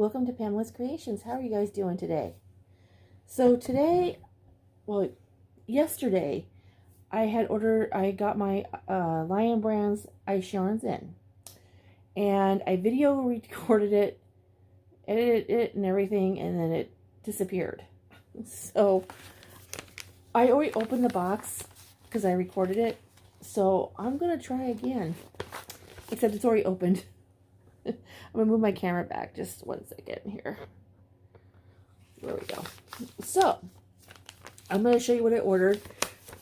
welcome to Pamela's Creations. How are you guys doing today? So today, well, yesterday, I got my Lion Brands ice yarns in. And I video recorded it, edited it and everything, and then it disappeared. So, I already opened the box because I recorded it. So, I'm going to try again. Except it's already opened. I'm going to move my camera back just 1 second here. There we go. So, I'm going to show you what I ordered.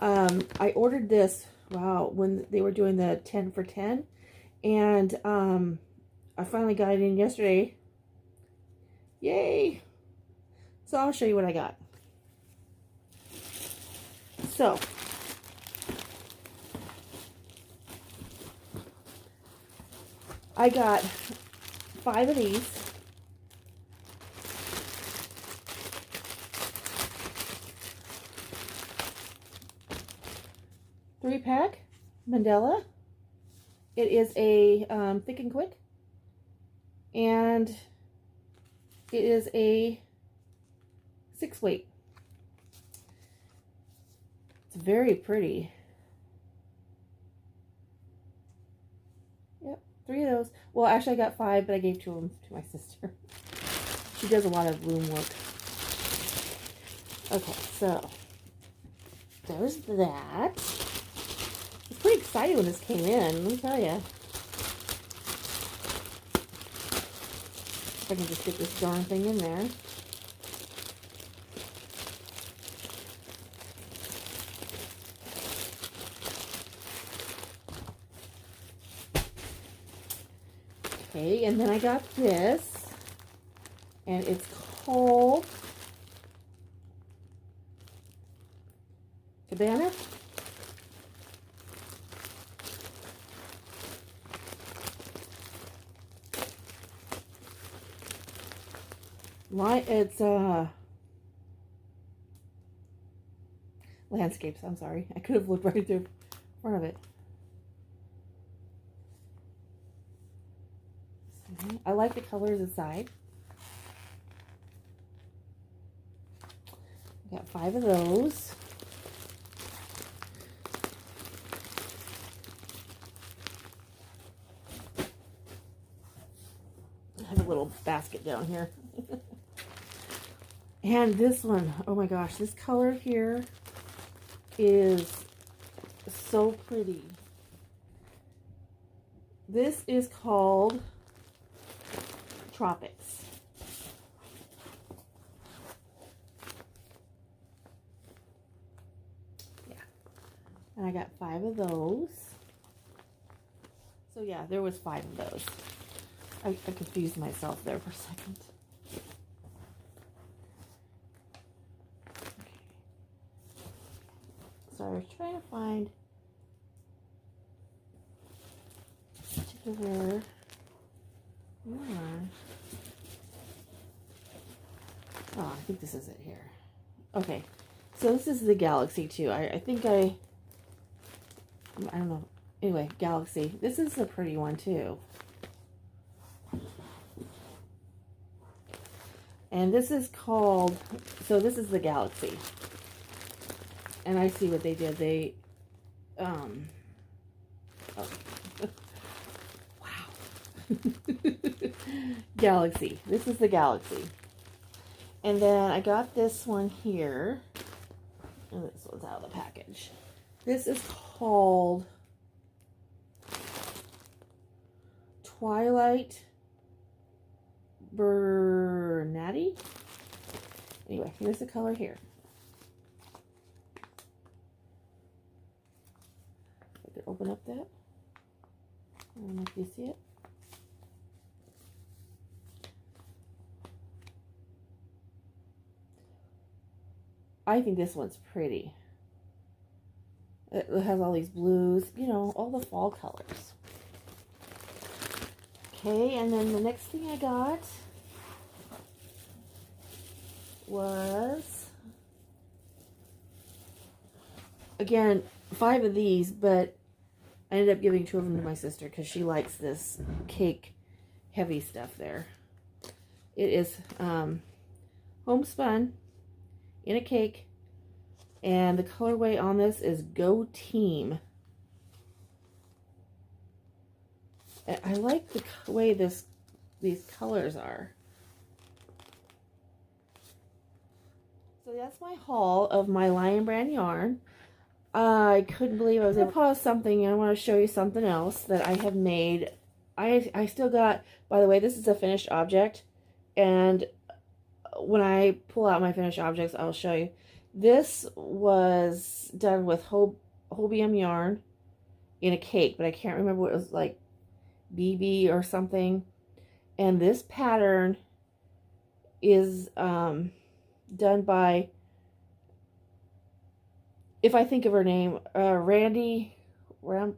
I ordered this, wow, when they were doing the 10 for 10. And I finally got it in yesterday. Yay! So, I'll show you what I got. So, I got 5 of these. Three-pack Mandala. It is a thick and quick. And it is a 6-weight. It's very pretty. Yep, 3 of those. Well, actually I got 5, but I gave 2 of them to my sister. She does a lot of loom work. Okay, so there's that. It's pretty exciting when this came in, let me tell you. If I can just get this darn thing in there. Okay, and then I got this, and it's called Cabana. It's landscapes, I'm sorry. I could have looked right through front of it. I like the colors inside. I got 5 of those. I have a little basket down here. And this one, oh my gosh, this color here is so pretty. This is called Tropics. Yeah. And I got 5 of those. So yeah, there was 5 of those. I confused myself there for a second. Okay. So I was trying to find a particular one. Oh, I think this is it here. Okay, so this is the Galaxy too. I think I don't know. Anyway, Galaxy. This is a pretty one too. And this is called, so this is the Galaxy. And I see what they did. They, oh. Wow. Galaxy. This is the Galaxy. And then I got this one here. And this one's out of the package. This is called Twilight Bernati. Anyway, here's the color here. I could open up that. I don't know if you see it. I think this one's pretty. It has all these blues, you know, all the fall colors. Okay, and then the next thing I got was, again, 5 of these, but I ended up giving 2 of them to my sister because she likes this cake heavy stuff there. It is homespun in a cake, and the colorway on this is Go Team. I like the way these colors are. So that's my haul of my Lion Brand yarn. I couldn't believe I was able to pause something, and I want to show you something else that I have made. I still got, by the way, this is a finished object, and when I pull out my finished objects, I'll show you. This was done with Hobium yarn in a cake, but I can't remember what it was, like BB or something. And this pattern is done by, if I think of her name, Randy's Ramble.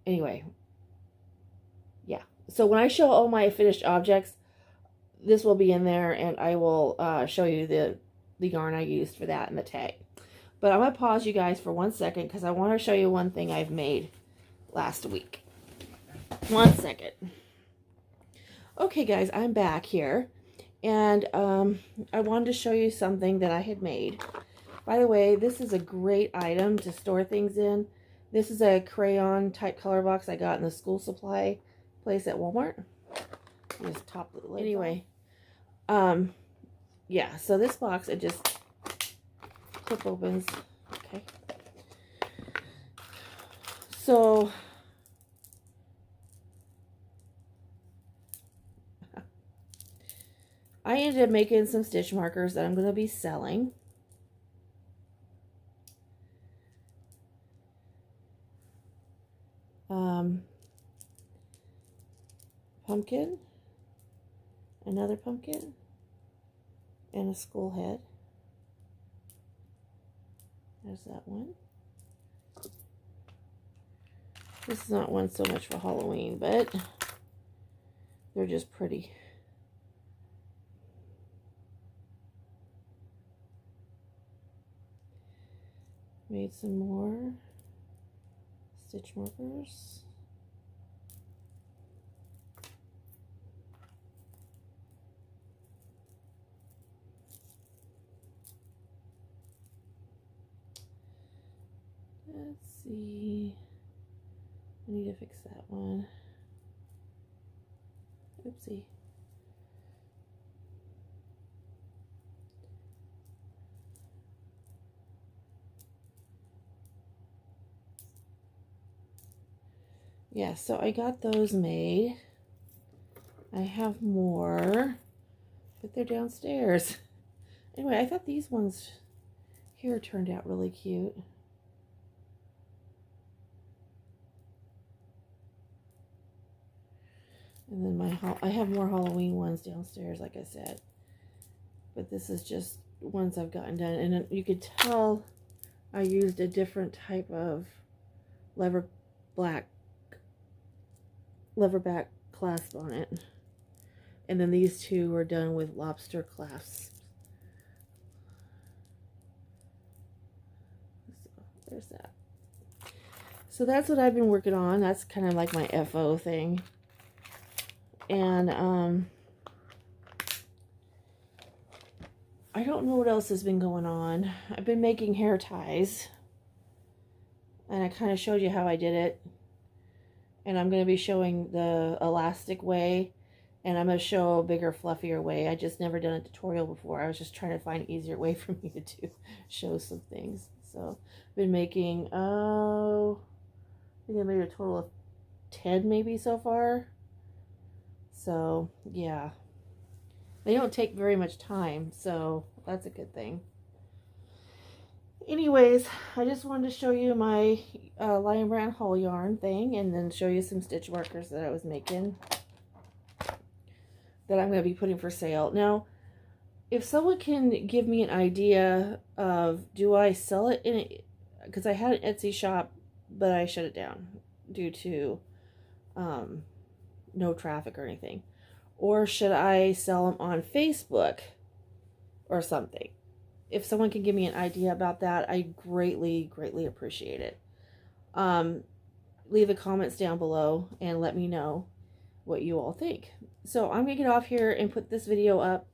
Anyway, yeah. So when I show all my finished objects, this will be in there, and I will show you the yarn I used for that and the tag. But I'm going to pause you guys for 1 second because I want to show you one thing I've made last week. 1 second. Okay, guys, I'm back here. And I wanted to show you something that I had made. By the way, this is a great item to store things in. This is a crayon type color box I got in the school supply place at Walmart. Just top the lid. Anyway, yeah, so this box, it just clip opens. Okay. So I ended up making some stitch markers that I'm going to be selling. Pumpkin, another pumpkin, and a skull head. There's that one. This is not one so much for Halloween, but they're just pretty. Made some more stitch markers. Let's see. I need to fix that one. Oopsie. Yeah, so I got those made. I have more, but they're downstairs. Anyway, I thought these ones here turned out really cute. And then I have more Halloween ones downstairs, like I said. But this is just ones I've gotten done. And you could tell I used a different type of leatherback clasp on it. And then these two were done with lobster clasps. So there's that. So that's what I've been working on. That's kind of like my FO thing. And I don't know what else has been going on. I've been making hair ties. And I kind of showed you how I did it. And I'm going to be showing the elastic way. And I'm going to show a bigger, fluffier way. I just never done a tutorial before. I was just trying to find an easier way for me to show some things. So I've been making, I think I made a total of 10 maybe so far. So, yeah. They don't take very much time, so that's a good thing. Anyways, I just wanted to show you my Lion Brand haul yarn thing, and then show you some stitch markers that I was making that I'm going to be putting for sale. Now, if someone can give me an idea of, do I sell it in it? Because I had an Etsy shop, but I shut it down due to no traffic or anything. Or should I sell them on Facebook or something? If someone can give me an idea about that, I greatly, greatly appreciate it. Leave the comments down below and let me know. what you all think. So I'm going to get off here and put this video up.